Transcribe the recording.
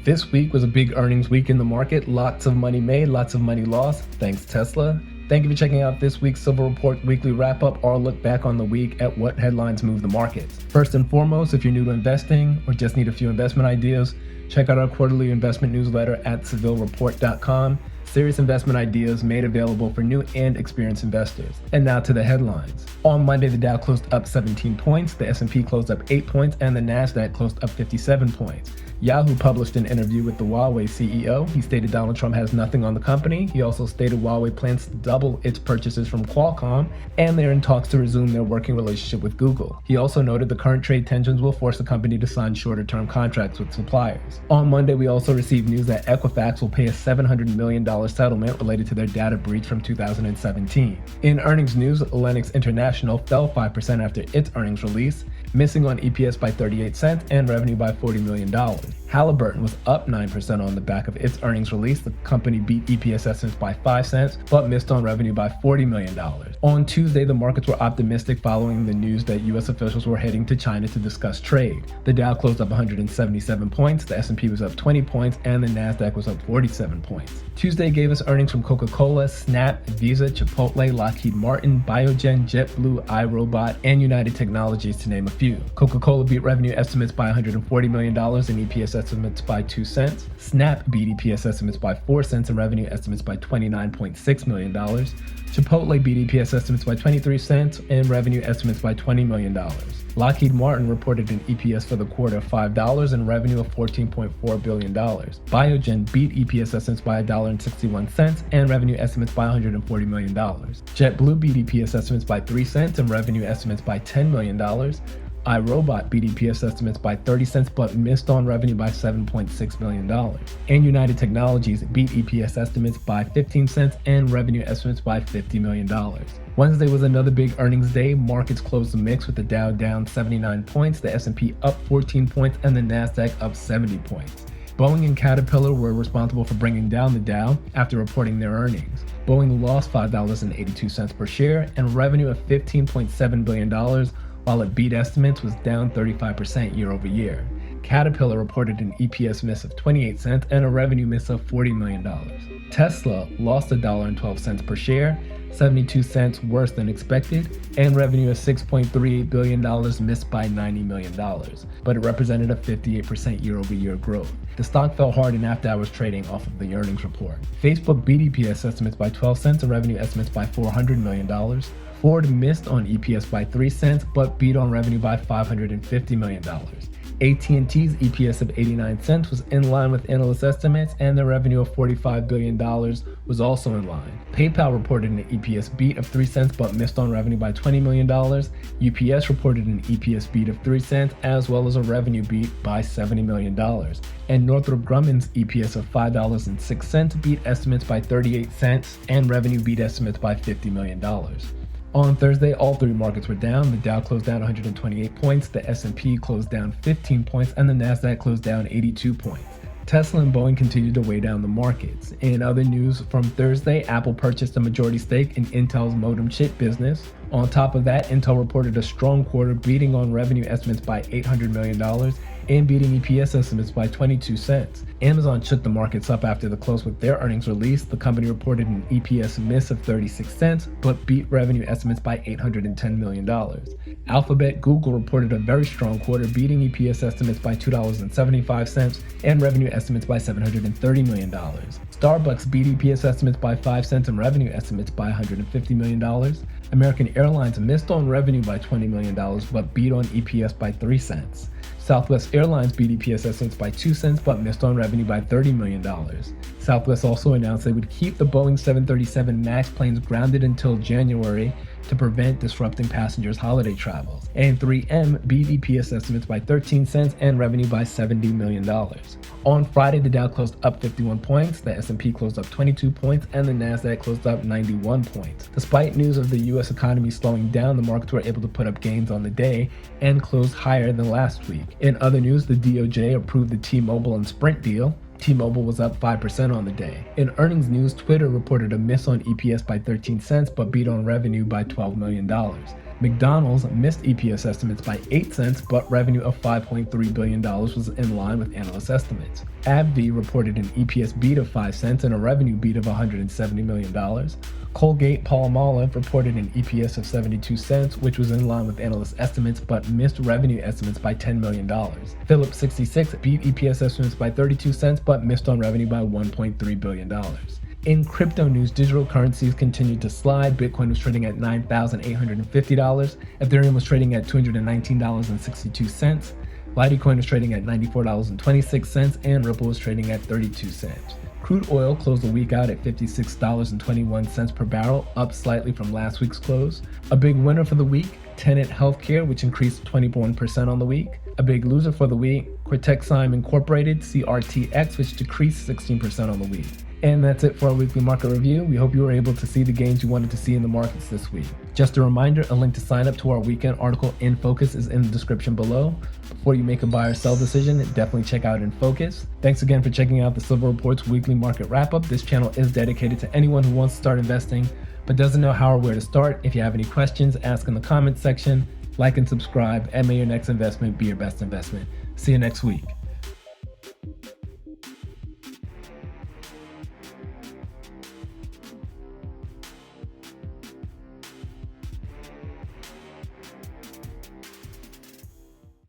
This week was a big earnings week in the market. Lots of money made, lots of money lost. Thanks, Tesla. Thank you for checking out this week's Silver Report Weekly Wrap-Up, or look back on the week at what headlines moved the markets. First and foremost, if you're new to investing or just need a few investment ideas, check out our quarterly investment newsletter at SevilleReport.com. Serious investment ideas made available for new and experienced investors. And now to the headlines. On Monday, the Dow closed up 17 points, the S&P closed up 8 points, and the Nasdaq closed up 57 points. Yahoo published an interview with the Huawei CEO. He stated Donald Trump has nothing on the company. He also stated Huawei plans to double its purchases from Qualcomm, and they're in talks to resume their working relationship with Google. He also noted the current trade tensions will force the company to sign shorter-term contracts with suppliers. On Monday, we also received news that Equifax will pay a $700 million settlement related to their data breach from 2017. In earnings news, Lennox International fell 5% after its earnings release, missing on EPS by 38 cents and revenue by $40 million. Haliburton was up 9% on the back of its earnings release. The company beat EPS estimates by 5 cents, but missed on revenue by $40 million. On Tuesday, the markets were optimistic following the news that U.S. officials were heading to China to discuss trade. The Dow closed up 177 points, the S&P was up 20 points, and the Nasdaq was up 47 points. Tuesday gave us earnings from Coca-Cola, Snap, Visa, Chipotle, Lockheed Martin, Biogen, JetBlue, iRobot, and United Technologies, to name a few. Coca-Cola beat revenue estimates by $140 million and EPS estimates by 2 cents. Snap beat EPS estimates by 4 cents and revenue estimates by $29.6 million. Chipotle beat EPS estimates by 23 cents and revenue estimates by $20 million. Lockheed Martin reported an EPS for the quarter of $5 and revenue of $14.4 billion. Biogen beat EPS estimates by $1.61 and revenue estimates by $140 million. JetBlue beat EPS estimates by 3 cents and revenue estimates by $10 million. iRobot beat EPS estimates by 30 cents but missed on revenue by $7.6 million. And United Technologies beat EPS estimates by 15 cents and revenue estimates by $50 million. Wednesday was another big earnings day. Markets closed the mix with the Dow down 79 points, the S&P up 14 points, and the Nasdaq up 70 points. Boeing and Caterpillar were responsible for bringing down the Dow after reporting their earnings. Boeing lost $5.82 per share and revenue of $15.7 billion, while it beat estimates was down 35% year over year. Caterpillar reported an EPS miss of 28 cents and a revenue miss of $40 million. Tesla lost $1.12 per share, 72 cents worse than expected, and revenue of $6.38 billion missed by $90 million, but it represented a 58% year-over-year growth. The stock fell hard in after-hours trading off of the earnings report. Facebook beat EPS estimates by 12 cents and revenue estimates by $400 million. Ford missed on EPS by 3 cents, but beat on revenue by $550 million. AT&T's EPS of 89 cents was in line with analyst estimates, and the revenue of $45 billion was also in line. PayPal reported an EPS beat of 3 cents but missed on revenue by $20 million. UPS reported an EPS beat of 3 cents as well as a revenue beat by $70 million. And Northrop Grumman's EPS of $5.06 beat estimates by 38 cents and revenue beat estimates by $50 million. On Thursday, all three markets were down. The Dow closed down 128 points, the S&P closed down 15 points, and the Nasdaq closed down 82 points. Tesla and Boeing continued to weigh down the markets. In other news from Thursday, Apple purchased a majority stake in Intel's modem chip business. On top of that, Intel reported a strong quarter, beating on revenue estimates by $800 million and beating EPS estimates by 22 cents. Amazon shook the markets up after the close with their earnings release. The company reported an EPS miss of 36 cents, but beat revenue estimates by $810 million. Alphabet Google reported a very strong quarter, beating EPS estimates by $2.75 and revenue estimates by $730 million. Starbucks beat EPS estimates by 5 cents and revenue estimates by $150 million. American Airlines missed on revenue by $20 million, but beat on EPS by 3 cents. Southwest Airlines beat EPS estimates by 2 cents but missed on revenue by $30 million. Southwest also announced they would keep the Boeing 737 MAX planes grounded until January to prevent disrupting passengers' holiday travels. And 3M beat EPS estimates by 13 cents and revenue by $70 million. On Friday, the Dow closed up 51 points, the S&P closed up 22 points, and the Nasdaq closed up 91 points. Despite news of the U.S. economy slowing down, the markets were able to put up gains on the day and closed higher than last week. In other news, the DOJ approved the T-Mobile and Sprint deal. T-Mobile was up 5% on the day. In earnings news, Twitter reported a miss on EPS by 13 cents but beat on revenue by $12 million. McDonald's missed EPS estimates by 8 cents, but revenue of $5.3 billion was in line with analyst estimates. Abbvie reported an EPS beat of 5 cents and a revenue beat of $170 million. Colgate Palmolive reported an EPS of 72 cents, which was in line with analyst estimates, but missed revenue estimates by $10 million. Phillip 66 beat EPS estimates by 32 cents, but missed on revenue by $1.3 billion. In crypto news, digital currencies continued to slide. Bitcoin was trading at $9,850. Ethereum was trading at $219.62. Litecoin was trading at $94.26, and Ripple was trading at 32 cents. Crude oil closed the week out at $56.21 per barrel, up slightly from last week's close. A big winner for the week, Tenet Healthcare, which increased 21% on the week. A big loser for the week, Cortexime Incorporated, CRTX, which decreased 16% on the week. And that's it for our weekly market review. We hope you were able to see the gains you wanted to see in the markets this week. Just a reminder, a link to sign up to our weekend article In Focus is in the description below. Before you make a buy or sell decision, definitely check out In Focus. Thanks again for checking out the Silver Report's weekly market wrap-up. This channel is dedicated to anyone who wants to start investing but doesn't know how or where to start. If you have any questions, ask in the comments section, like and subscribe, and may your next investment be your best investment. See you next week.